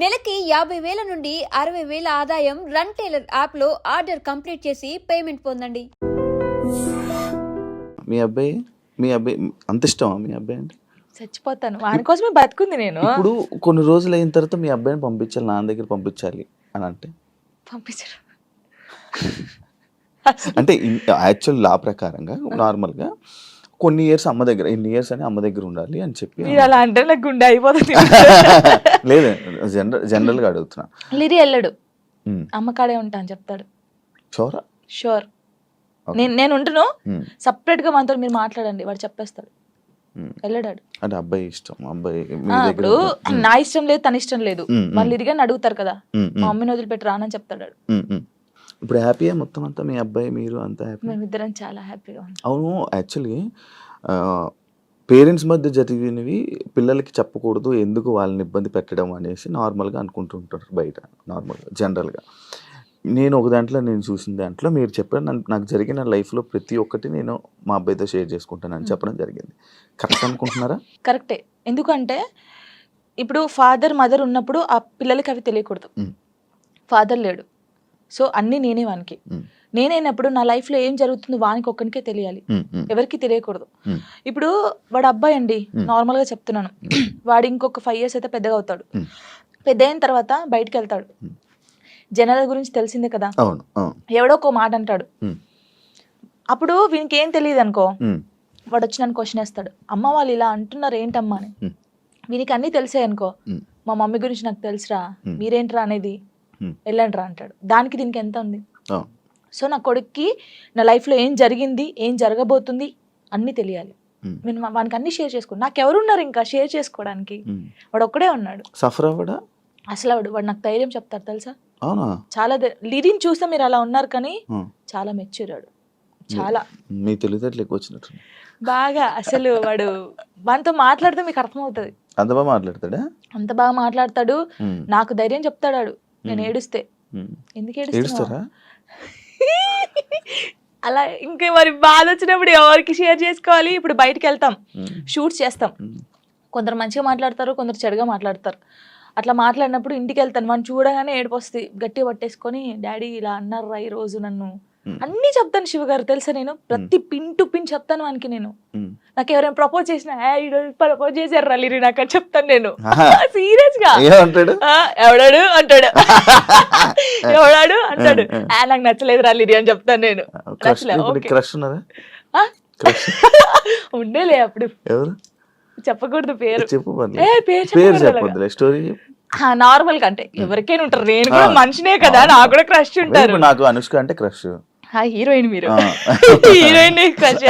నెలకి 50,000 నుండి 60,000 ఆదాయం రన్ టైలర్ యాప్లో ఆర్డర్ కంప్లీట్ చేసి పేమెంట్ పొందండి. మీ అబ్బాయి మీ అబ్బాయి అంత ఇష్టమా మీ అబ్బాయి అంటే? చచ్చిపోతాను వాని కోసమే బతుకుంది నేను. ఇప్పుడు కొన్ని రోజులు అయిన తర్వాత మీ అబ్బాయిని పంపించాలి, నాన్న దగ్గర పంపించాలి అని అంటే పంపించరు. అంటే యాక్చువల్ లా ప్రకారంగా నార్మల్గా కొన్ని ఇయర్స్ అమ్మ దగ్గర, ఇన్ని ఇయర్స్ అని అమ్మ దగ్గర ఉండాలి అని చెప్పి. మీరు అలా అంటే నాకు గుండె అయిపోతుంది. లేదు, జనరల్గా అడుగుతున్నా. లిరి వెళ్ళడు, అమ్మ కాడే ఉంటా అని చెప్తాడు. షోరా? షూర్. నేను ఉంటును, సపరేట్ గా మనతో మీరు మాట్లాడండి, వాడు చెప్పేస్తాడు. వెళ్ళడాడు. అంటే అబ్బాయి ఇష్టం, అబ్బాయి ఇప్పుడు నా ఇష్టం లేదు, తన ఇష్టం లేదు, వాళ్ళు ఇరిగాని అడుగుతారు కదా, మా మమ్మీని వదిలిపెట్టి రానని చెప్తాడు. ఇప్పుడు హ్యాపీయా మొత్తం అంతా, మీ అబ్బాయి మీరు అంతా హ్యాపీ? మేమిద్దరం చాలా హ్యాపీగా ఉన్నాం. అవును, యాక్చువల్లీ పేరెంట్స్ మధ్య జరిగినవి పిల్లలకి చెప్పకూడదు, ఎందుకు వాళ్ళని ఇబ్బంది పెట్టడం అనేసి నార్మల్గా అనుకుంటుంటారు బయట, నార్మల్గా జనరల్గా. నేను ఒక దాంట్లో నేను చూసిన దాంట్లో మీరు చెప్పారు, నాకు జరిగిన లైఫ్లో ప్రతి ఒక్కటి నేను మా అబ్బాయితో షేర్ చేసుకుంటానని చెప్పడం జరిగింది. కరెక్ట్ అనుకుంటున్నారా? కరెక్టే. ఎందుకంటే ఇప్పుడు ఫాదర్ మదర్ ఉన్నప్పుడు ఆ పిల్లలకి అవి తెలియకూడదు. ఫాదర్ లేడు, సో అన్నీ నేనే వానికి. నేనైనప్పుడు నా లైఫ్లో ఏం జరుగుతుందో వానికి ఒక్కనికే తెలియాలి, ఎవరికి తెలియకూడదు. ఇప్పుడు వాడు అబ్బాయి అండి, నార్మల్గా చెప్తున్నాను, వాడు ఇంకొక 5 years అయితే పెద్దగా అవుతాడు. పెద్ద అయిన తర్వాత బయటికి వెళ్తాడు, జనాల గురించి తెలిసిందే కదా, ఎవడో ఒక మాట అంటాడు. అప్పుడు వీనికి ఏం తెలియదు అనుకో, వాడు వచ్చి నన్ను క్వశ్చన్ వేస్తాడు, అమ్మ వాళ్ళు ఇలా అంటున్నారు ఏంటమ్మా అని. వీనికి అన్నీ తెలిసాయి అనుకో, మా మమ్మీ గురించి నాకు తెలుసురా, మీరేంట్రా అనేది, వెళ్ళండి రా అంటాడు. దానికి దీనికి ఎంత ఉంది? సో నా కొడుక్కి నా లైఫ్లో ఏం జరిగింది, ఏం జరగబోతుంది అన్నీ తెలియాలి. నేను వానికి అన్ని షేర్ చేసుకో, నాకెవరున్నారు ఇంకా షేర్ చేసుకోవడానికి, వాడు ఒక్కడే ఉన్నాడు. సఫర్ అవ్వడా అసలు వాడు నాకు ధైర్యం చెప్తారు తెలుసా. అవునా? చాలా లిరిని చూస్తే మీరు అలా ఉన్నారు కానీ చాలా మెచ్యూరాడు, చాలా. మీ తెలివితేటలు ఎక్కువ వచ్చినట్టు బాగా. అసలు వాడు వానితో మాట్లాడితే మీకు అర్థమవుతుంది. అంత బాగా మాట్లాడతాడా? అంత బాగా మాట్లాడతాడు, నాకు ధైర్యం చెప్తాడు. నేను ఏడుస్తే, ఎందుకు ఏడుస్తారా అలా. ఇంకా మరి బాధ వచ్చినప్పుడు ఎవరికి షేర్ చేసుకోవాలి? ఇప్పుడు బయటకు వెళ్తాం, షూట్స్ చేస్తాం, కొందరు మంచిగా మాట్లాడతారు, కొందరు చెడుగా మాట్లాడతారు. అట్లా మాట్లాడినప్పుడు ఇంటికి వెళ్తాను, వాడిని చూడగానే ఏడుపు వస్తుంది, గట్టిగా పట్టేసుకొని డాడీ ఇలా అన్నారా ఈ రోజు నన్ను అన్నీ చెప్తాను. శివ గారు తెలుసా, నేను ప్రతి పిన్ టు పిన్ చెప్తాను వానికి. నేను నాకు ఎవరైనా ప్రపోజ్ చేసినా, ప్రపోజ్ చేశారు లిరి నాకు అని చెప్తాను నేను, సీరియస్ గా. ఎవడాడు అంటాడు, ఎవడాడు అంటాడు, నాకు నచ్చలేదు లిరి అని చెప్తాను నేను. ఉండేలే అప్పుడు, చెప్పకూడదు పేరు, నార్మల్ గా అంటే ఎవరికైనా ఉంటారు, నేను కూడా మనిషినే కదా, నాకు కూడా క్రష్ ఉంటారు. నాకు అనుష్క అంటే క్రష్, హీరోయిన్ మీరు హీరోయిన్ క్రష్.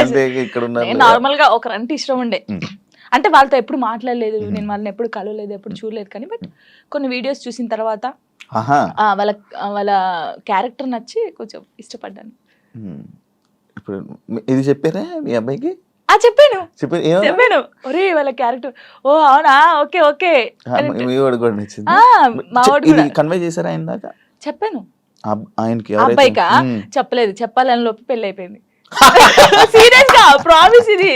నార్మల్ గా ఒకరంటే ఇష్టం ఉండే, అంటే వాళ్ళతో ఎప్పుడు మాట్లాడలేదు, నేను వాళ్ళని ఎప్పుడు కలవలేదు, ఎప్పుడు చూడలేదు. కానీ బట్ కొన్ని వీడియోస్ చూసిన తర్వాత వాళ్ళ క్యారెక్టర్ నచ్చి కొంచెం ఇష్టపడ్డాను. ఇప్పుడు ఇది చెప్పారా మీ అబ్బాయికి? చెప్పాను, ఒరే వాళ్ళ క్యారెక్టర్, ఓ అవునా, ఓకే ఓకే. మా వాడు కూడా కన్వే చేశారా ఆయన దాకా? చెప్పాను ఆయనకి. అబ్బాయికా చెప్పలేదు, చెప్పాలని లోపు పెళ్లి అయిపోయింది. సీరియస్ గా ప్రామిస్, ఇది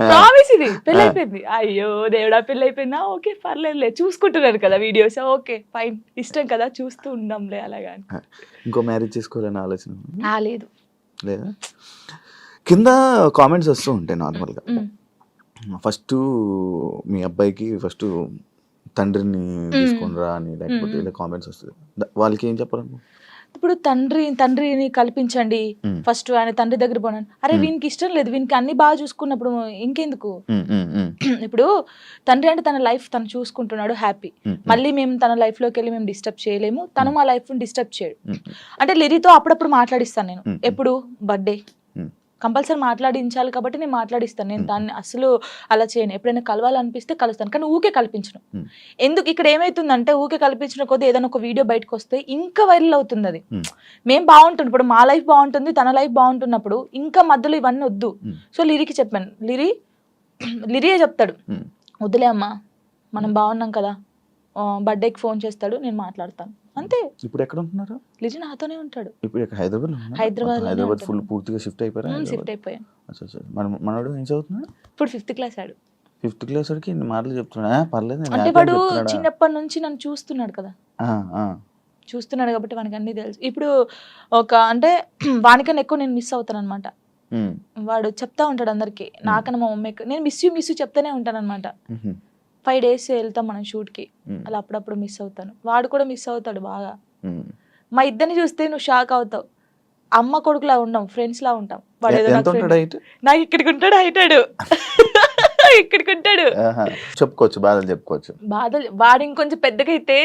ప్రామిస్, ఇది పెళ్లి అయిపోయింది. అయ్యో దేవుడా, పెళ్లి అయిపోయిందా, ఓకే పర్లేదులే, చూసుకుంటున్నారు కదా వీడియోస్, ఓకే ఫైన్, ఇష్టం కదా చూస్తూ ఉందాంలే అలాగా. ఇంకో మ్యారేజ్ చేసుకోవాలని ఆలోచన లేదు లేదా? కింద కామెంట్స్ వస్తూ ఉంటాయి నార్మల్గా. ఫస్ట్ మీ అబ్బాయికి ఫస్ట్ తండ్రిని తీసుకునిరా అని, లేకపోతే ఇలా కామెంట్స్ వస్తుంది, వాళ్ళకి ఏం చెప్పాలను? ఇప్పుడు తండ్రిని కల్పించండి ఫస్ట్, ఆయన తండ్రి దగ్గర పోనాను. అరే వీనికి ఇష్టం లేదు, వీనికి అన్ని బాగా చూసుకున్నప్పుడు ఇంకెందుకు? ఇప్పుడు తండ్రి అంటే తన లైఫ్ తను చూసుకుంటున్నాడు, హ్యాపీ. మళ్ళీ మేము తన లైఫ్ లోకి వెళ్ళి మేము డిస్టర్బ్ చేయలేము, తను మా లైఫ్ డిస్టర్బ్ చేయడు. అంటే లిరితో అప్పుడప్పుడు మాట్లాడిస్తాను నేను, ఎప్పుడు బర్త్డే కంపల్సరీ మాట్లాడించాలి కాబట్టి నేను మాట్లాడిస్తాను. నేను దాన్ని అసలు అలా చేయను, ఎప్పుడైనా కలవాలనిపిస్తే కలుస్తాను, కానీ ఊకే కల్పించను. ఎందుకు ఇక్కడ ఏమైతుందంటే, ఊకే కల్పించిన కొద్ది ఏదైనా ఒక వీడియో బయటకు వస్తే ఇంకా వైరల్ అవుతుంది. అది మేము బాగుంటుంది, ఇప్పుడు మా లైఫ్ బాగుంటుంది, తన లైఫ్ బాగుంటున్నప్పుడు ఇంకా మధ్యలో ఇవన్నీ వద్దు. సో లిరికి చెప్పాను, లిరియే చెప్తాడు, వద్దులే అమ్మా మనం బాగున్నాం కదా, బర్త్డేకి ఫోన్ చేస్తాడు, నేను మాట్లాడతాను అంతే. ఇప్పుడు ఎక్కడ ఉంటున్నారు? లిజి నాతోనే ఉంటాడు. ఇప్పుడు హైదరాబాద్ ఫుల్ పూర్తిగా షిఫ్ట్ అయిపోయారు? షిఫ్ట్ అయిపోయాను. మనోడు ఏం చదువుతున్నాడు? ఇప్పుడు 5th క్లాస్ ఆడు. 5th క్లాస్ వరకు ఇన్ని మాటలు చెప్తున్నా పర్లేదు నేను అంటే happy వాడు అని చెప్తున్నాడా? చిన్నప్పటి నుంచి నన్ను చూస్తున్నాడు కదా, ఆ, ఆ, చూస్తున్నాడు కాబట్టి వానికి అన్ని తెలుసు. ఇప్పుడు ఒక అంటే వానికన్నా ఎక్కువ నేను మిస్ అవుతాను అనమాట. ఉమ్, వాడు చెప్తా ఉంటాడు అందరికి, నాకన్నా మా మమ్మీకి నేను మిస్ యూ చెప్తానే ఉంటాను అనమాట. ఉహు, 5 days వెళ్తాం మనం షూట్కి, ఉమ్, అలా అప్పుడప్పుడు మిస్ అవుతాను. వాడు కూడా మిస్ అవుతాడు బాగా. ఉమ్. మా ఇద్దరిని చూస్తే నువ్వు షాక్ అవుతావు. అమ్మ కొడుకులా ఉండం, ఫ్రెండ్స్ లా ఉంటాం. వాడు ఏదో ఎంత నాకు ఉంటాడు friend. హైట్? నాకు ఇక్కడికి ఉంటాడు హైటాడు ఇక్కడికి ఉంటాడు. చెప్పుకోవచ్చు, బాధలు చెప్పుకోవచ్చు. బాధలు. వాడు ఇంకొంచెం పెద్దగా అయితే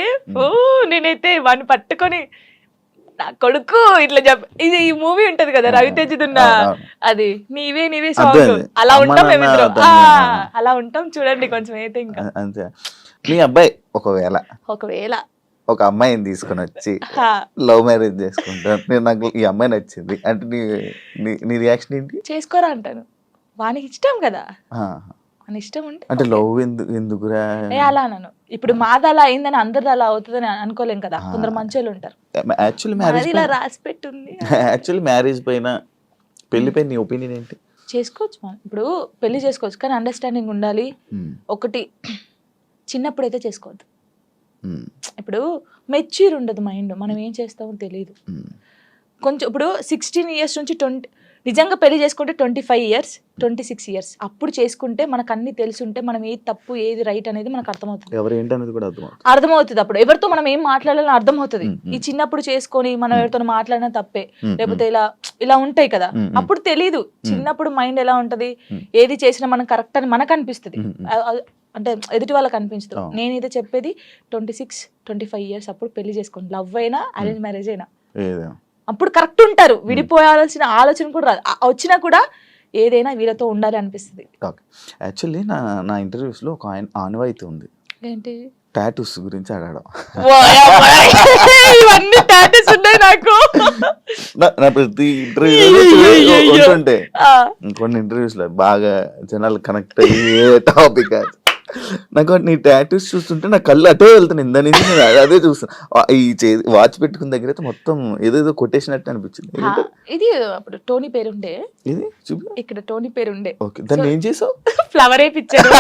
ఓ నేనైతే వాడిని పట్టుకొని నా కొడుకు ఇట్లా ఇది ఈ మూవీ ఉంటది కదా రవితేజదున్న, అది నీవే సాంగ్, అదే. అలా అమ్మ ఉంటాం నాన్న మేమిద్దరం. దాన్ని, అలా ఉంటాం చూడండి కొంచెం అయితే. ఇంకా అంతే. మీ అబ్బాయి ఒకవేళ ఒకవేళ ఒక అమ్మాయిని తీసుకొని వచ్చి హా, లవ్ మ్యారేజ్ చేసుకుంటాను, నేను నాకు ఈ అమ్మాయి నచ్చింది అంటే నీ రియాక్షన్ ఏంటి? చేసుకోరా అంటాను. వానికి ఇష్టం కదా, ఆ, అని ఇష్టం ఉంటే అంటే okay. లవ్ ఎందుకురా? అలా అన్నాను. ఇప్పుడు మాది అలా అయిందని అందరిది అలా అవుతుందని అనుకోలేం కదా, కొందరు మంచోళ్ళు ఉంటారు. యాక్చువల్లీ మ్యారేజ్ మనది ఇలా రాసి పెట్టుంది. యాక్చువల్లీ మ్యారేజ్ పైన పెళ్లి పైన నీ ఒపీనియన్ ఏంటి? చేసుకోవచ్చు మనం, ఇప్పుడు పెళ్లి చేసుకోవచ్చు, కానీ అండర్స్టాండింగ్ ఉండాలి. ఒకటి, చిన్నప్పుడైతే చేసుకోవద్దు. ఇప్పుడు మెచ్యూర్ ఉండదు మైండ్, మనం ఏం చేస్తామో తెలియదు. కొంచెం ఇప్పుడు 16 years నుంచి 20, నిజంగా పెళ్లి చేసుకుంటే 25 years 26 years అప్పుడు చేసుకుంటే మనకు అన్ని తెలుసుంటే మనం ఏది తప్పు ఏది రైట్ అనేది మనకు అర్థమవుతుంది. ఎవరు ఏంటి అనేది కూడా అర్థమవుతుంది. అప్పుడు ఎవరితో మనం ఏం మాట్లాడాలని అర్థమవుతుంది. ఈ చిన్నప్పుడు చేసుకొని మనం ఎవరితో మాట్లాడినా తప్పే, లేకపోతే ఇలా ఉంటాయి కదా, అప్పుడు తెలీదు. చిన్నప్పుడు మైండ్ ఎలా ఉంటది, ఏది చేసినా మనం కరెక్ట్ అని మనకు అనిపిస్తుంది, అంటే ఎదుటి వాళ్ళకి అనిపించదు. నేనైతే చెప్పేది 26-25 years అప్పుడు పెళ్లి చేసుకోండి. లవ్ అయినా అరేంజ్ మ్యారేజ్ అయినా అప్పుడు కరెక్ట్ ఉంటారు. విడిపోయాల్సిన ఆలోచన కూడా రాదు. వచ్చినా కూడా ఏదైనా వీళ్ళతో ఉండాలి అనిపిస్తుంది. యాక్చువల్లీ నా ఇంటర్వ్యూస్లో ఒక ఆనవాయితీ ఉంది, ఏంటి టాటూస్ గురించి అడగడం. ఇవన్నీ టాటూస్ ఉన్నాయి నాకు. నా ప్రతి ఇంటర్వ్యూ ఉంటుంటే కొన్ని ఇంటర్వ్యూస్లో బాగా జనాలు కనెక్ట్ అయ్యే టాపిక్ అది. నాకు నీ టాటూస్ చూస్తుంటే నా కళ్ళు అటే వెళ్తాను, ఇందా నుంచి నేను అదే చూస్తాను. ఈ వాచ్ పెట్టుకున్న దగ్గర అయితే మొత్తం ఏదేదో కొట్టేసినట్టు అనిపించింది. ఇది అప్పుడు టోనీ పేరుండే, ఇది చూపి ఇక్కడ టోనీ పేరుండే. ఓకే, దాన్ని ఏం చేసావు? ఫ్లవర్ వేయించారు.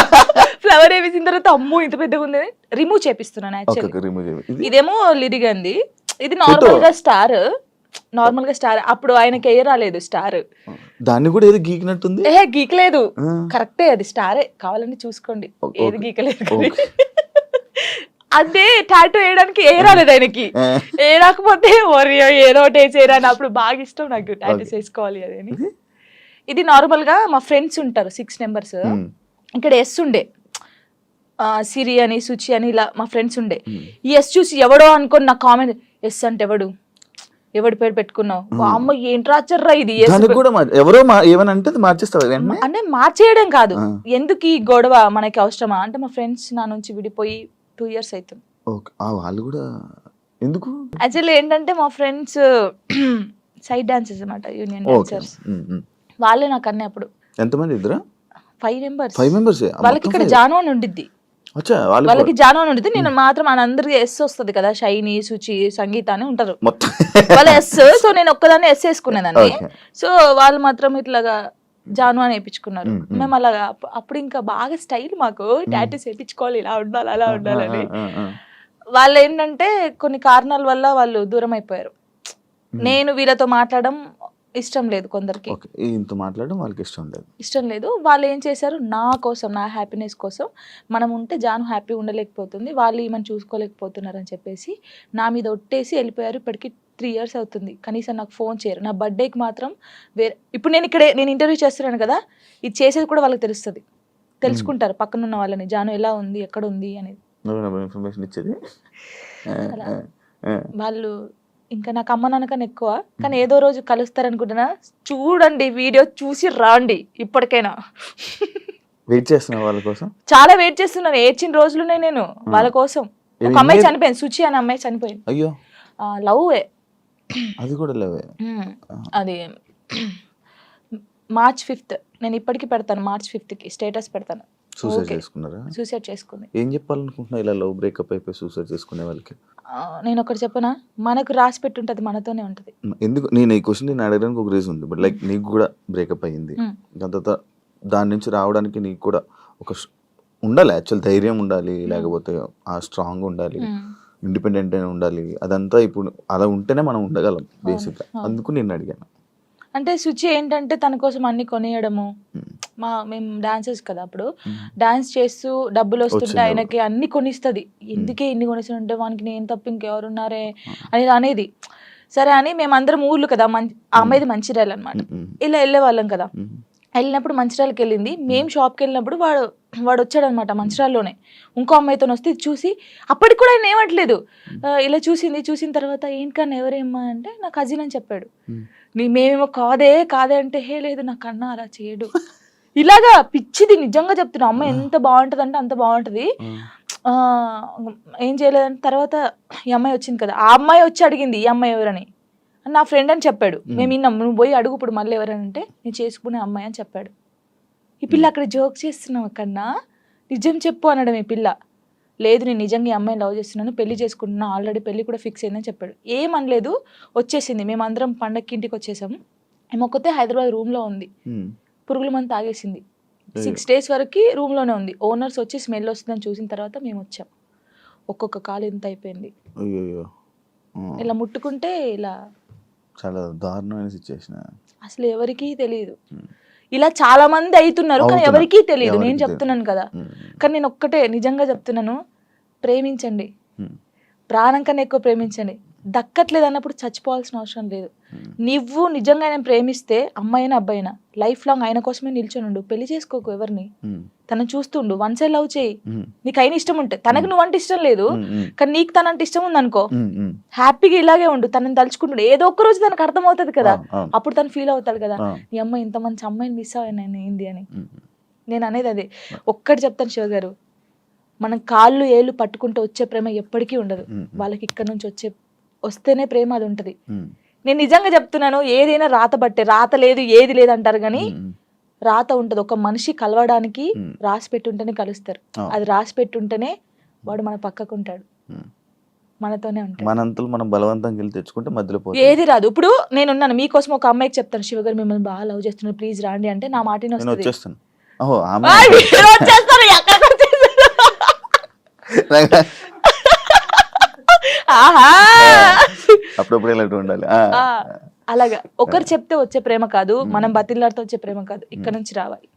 ఫ్లవర్ వేయించిన తర్వాత అమ్మో ఇంత పెద్దగా ఉంది, రిమూవ్ చేపిస్తున్నాను. యాక్చువల్లీ ఇదేమో లిరిగంది, ఇది నార్మల్ గా స్టార్. నార్మల్ గా స్టార్ అప్పుడు ఆయనకి ఏ రాలేదు స్టార్, దాన్ని కూడా ఏదో గీకినట్టుంది. గీకలేదు, కరెక్టే, అది స్టారే, కావాలని చూసుకోండి, ఏది గీకలేదు. అదే టాటూ వేయడానికి ఏ రాలేదు ఆయనకి, ఏ రాకపోతే ఏదో ఒకటి వేసేరా అని. అప్పుడు బాగా ఇష్టం నాకు టాటూస్ వేసుకోవాలి అని. ఇది నార్మల్ గా మా ఫ్రెండ్స్ ఉంటారు 6 members, ఇక్కడ ఎస్ ఉండే, సిరి అని సుచి అని ఇలా మా ఫ్రెండ్స్ ఉండే. ఈ ఎస్ చూసి ఎవడో అనుకోని నా కామెంట్, ఎస్ అంటే ఎవడి పేరు పెట్టుకున్నావు, అమ్మ ఏంటి రాచర్రా ఇది, ఎవరో ఏమనంటే మార్చేస్తావు అంటే మార్చేయడం కాదు, ఎందుకు ఈ గొడవ మనకి అవసరమా అంటే, మా ఫ్రెండ్స్ నా నుంచి విడిపోయి 2 years అవుతుంది. వాళ్ళు కూడా ఎందుకు? యాక్చువల్లీ ఏంటంటే మా ఫ్రెండ్స్ సైడ్ డాన్సర్స్ అన్నమాట, యూనియన్ డాన్సర్స్. వాళ్ళే నాకు అన్నీ. అప్పుడు ఎంతమంది? ఇద్దరా? 5 members. వాళ్ళకి ఇక్కడ జాను అని ఉండిద్ది, వాళ్ళకి జాను అని ఉండిద్ది. నేను మాత్రం అందరికి ఎస్ వస్తుంది కదా, షైని సుచి సంగీత అని ఉంటారు వాళ్ళ ఎస్. సో నేను ఒక్కదాన్ని ఎస్ వేసుకునేదాన్ని. సో వాళ్ళు మాత్రం ఇట్లాగా జాను అని వేయించుకున్నారు. మేము అలాగా అప్పుడు ఇంకా బాగా స్టైల్, మాకు టాటూస్ వేయించుకోవాలి, ఇలా ఉండాలి అలా ఉండాలని. వాళ్ళు ఏంటంటే కొన్ని కారణాల వల్ల వాళ్ళు దూరం అయిపోయారు. నేను వీళ్ళతో మాట్లాడడం ఇష్టం లేదు కొందరికి, మాట్లాడడం వాళ్ళకి ఇష్టం లేదు. వాళ్ళు ఏం చేశారు, నా కోసం, నా హ్యాపీనెస్ కోసం, మనం ఉంటే జాను హ్యాపీ ఉండలేకపోతుంది, వాళ్ళు ఏమని చూసుకోలేకపోతున్నారు అని చెప్పేసి నా మీద ఒట్టేసి వెళ్ళిపోయారు. ఇప్పటికి 3 years అవుతుంది, కనీసం నాకు ఫోన్ చేయరు. నా బర్త్డేకి మాత్రం ఇప్పుడు నేను ఇంటర్వ్యూ చేస్తున్నాను కదా, ఇది చేసేది కూడా వాళ్ళకి తెలుసుకుంటారు పక్కన ఉన్న వాళ్ళని, జాను ఎలా ఉంది ఎక్కడ ఉంది అనేది వాళ్ళు. ఇంకా నాకు అమ్మ నాన్నకన్నా ఎక్కువ, కానీ ఏదో రోజు కలుస్తారనుకుంటున్నా. చూడండి వీడియో చూసి రాండి, ఇప్పటికైనా వెయిట్ చేస్తున్నా వాళ్ళ కోసం, చాలా వెయిట్ చేస్తున్నాను. ఏడ్చిన రోజులునే నేను వాళ్ళ కోసం. ఒక అమ్మాయి చనిపోయింది, సుచి అనే అమ్మాయి చనిపోయింది. అయ్యో, లవ్, అది కూడా లవ్. అది March 5th, నేను ఇప్పటికి పెడతాను, March 5th స్టేటస్ పెడతాను. సూసైడ్ చేసుకుంది. ఏం చెప్పాలనుకుంటున్నా ఇలా లవ్ బ్రేకప్ అయిపోయి సూసైడ్ చేసుకునే వాళ్ళకి? నేను ఒకటి చెప్పనా, మనకు రాసి పెట్టి ఉంటుంది, మనతోనే ఉంటుంది. ఎందుకు నేను ఈ క్వశ్చన్ నేను అడగడానికి ఒక రీజన్ ఉంది. బట్ లైక్ నీకు కూడా బ్రేకప్ అయ్యింది, దాని తర్వాత దాని నుంచి రావడానికి నీకు కూడా ఉండాలి యాక్చువల్ ధైర్యం ఉండాలి, లేకపోతే ఆ స్ట్రాంగ్ ఉండాలి, ఇండిపెండెంట్ అయినా ఉండాలి. అదంతా ఇప్పుడు అలా ఉంటేనే మనం ఉండగలం బేసిక్గా. అందుకు నేను అడిగాను. అంటే శుచి ఏంటంటే తన కోసం అన్ని కొనియడము, మేము డాన్సర్స్ కదా అప్పుడు డాన్స్ చేస్తూ డబ్బులు వస్తుంటే ఆయనకి అన్ని కొనిస్తుంది. ఎందుకే ఇన్ని కొనిస్తుంటే వానికి నేను తప్ప ఇంకెవరున్నారే అనేది అనేది. సరే అని మేమందరం ఊర్లు కదా, ఆ అమ్మాయిది మంచిర్యాల అనమాట, ఇలా వెళ్ళే వాళ్ళం కదా. వెళ్ళినప్పుడు మంచిర్యాలకి వెళ్ళింది. మేము షాప్కి వెళ్ళినప్పుడు వాడు వచ్చాడు అనమాట మంచిర్యాలలోనే. ఇంకో అమ్మాయితో వస్తే ఇది చూసి అప్పటికి కూడా ఆయన ఏమట్లేదు, ఇలా చూసిన తర్వాత ఏంటన్నా ఎవరేమ్మా అంటే నా కజిన్ అని చెప్పాడు. మేమేమో కాదే అంటే హే లేదు నా కన్నా అలా చేయడు, ఇలాగా పిచ్చిది. నిజంగా చెప్తున్నా, అమ్మాయి ఎంత బాగుంటుంది అంటే అంత బాగుంటుంది. ఏం చేయలేదంటే తర్వాత ఈ అమ్మాయి వచ్చింది కదా, ఆ అమ్మాయి వచ్చి అడిగింది ఈ అమ్మాయి ఎవరని. నా ఫ్రెండ్ అని చెప్పాడు. మేము విన్నాం. నువ్వు పోయి అడుగు ఇప్పుడు మళ్ళీ ఎవరనంటే నేను చేసుకునే అమ్మాయి అని చెప్పాడు. ఈ పిల్ల అక్కడ జోక్ చేస్తున్నావు కన్నా, నిజం చెప్పు అనడం. ఈ పిల్ల లేదు నేను నిజంగా ఈ అమ్మాయిని లవ్ చేస్తున్నాను, పెళ్లి చేసుకుంటున్నా, ఆల్రెడీ పెళ్లి కూడా ఫిక్స్ అయిందని చెప్పాడు. ఏమనలేదు, వచ్చేసింది. మేమందరం పండక్కి ఇంటికి వచ్చేసాము. ఏమొక్కతే హైదరాబాద్ రూమ్లో ఉంది, పురుగుల మందు తాగేసింది. 6 days వరకు రూమ్లోనే ఉంది. ఓనర్స్ వచ్చి స్మెల్ వస్తుందని చూసిన తర్వాత మేము వచ్చాం. ఒక్కొక్క కాలు ఇంత అయిపోయింది. ఇలా ముట్టుకుంటే ఇలా చాలా దారుణమైన సిచ్యువేషన్. అసలు ఎవరికీ తెలియదు. ఇలా చాలా మంది అవుతున్నారు కానీ ఎవరికీ తెలియదు. నేను చెప్తున్నాను కదా. కానీ నేను ఒక్కటే నిజంగా చెప్తున్నాను, ప్రేమించండి, ప్రాణం కన్నా ఎక్కువ ప్రేమించండి. దక్కట్లేదు అన్నప్పుడు చచ్చిపోవాల్సిన అవసరం లేదు. నువ్వు నిజంగా ఆయన ప్రేమిస్తే అమ్మాయినా అబ్బాయినా లైఫ్ లాంగ్ ఆయన కోసమే నిల్చొని ఉండు. పెళ్లి చేసుకోకు ఎవరిని, తనను చూస్తుండు. వన్ సైడ్ లవ్ చేయి. నీకు అయిన ఇష్టం ఉంటే, తనకు నువ్వంటే ఇష్టం లేదు కానీ నీకు తనంటే ఇష్టం ఉంది అనుకో, హ్యాపీగా ఇలాగే ఉండు. తనని తలుచుకుంటుండు. ఏదో ఒక్క రోజు తనకు అర్థం అవుతుంది కదా, అప్పుడు తను ఫీల్ అవుతాడు కదా, ఈ అమ్మాయి ఇంత మంచి అమ్మాయిని మిస్ అయ్యాను ఏంది అని. నేను అనేది అదే. ఒక్కటి చెప్తాను శివ గారు, మనం కాళ్ళు ఏళ్ళు పట్టుకుంటూ వచ్చే ప్రేమ ఎప్పటికీ ఉండదు. వాళ్ళకి ఇక్కడ నుంచి వస్తేనే ప్రేమ అది ఉంటది. నేను నిజంగా చెప్తున్నాను, ఏదైనా రాత బట్టే. రాత లేదు ఏది లేదు అంటారు కానీ రాత ఉంటది. ఒక మనిషి కలవడానికి రాసి పెట్టుంటేనే కలుస్తారు. అది రాసి పెట్టుంటేనే వాడు మన పక్కకు ఉంటాడు, మనతోనే ఉంటాడు. మనంతలో మనం బలవంతంగా వెళ్ళి తెచ్చుకుంటే మధ్యలో ఏది రాదు. ఇప్పుడు నేనున్నాను, మీకోసం ఒక అమ్మాయికి చెప్తాను, శివ గారు మిమ్మల్ని బాగా లవ్ చేస్తున్నారు ప్లీజ్ రాండి అంటే నా మాట వచ్చేస్తాను. అప్పుడప్పుడు ఇలాంటి ఉండాలి. అలాగా ఒకరు చెప్తే వచ్చే ప్రేమ కాదు, మనం బతిలాడితో వచ్చే ప్రేమ కాదు, ఇక్కడ నుంచి రావాలి.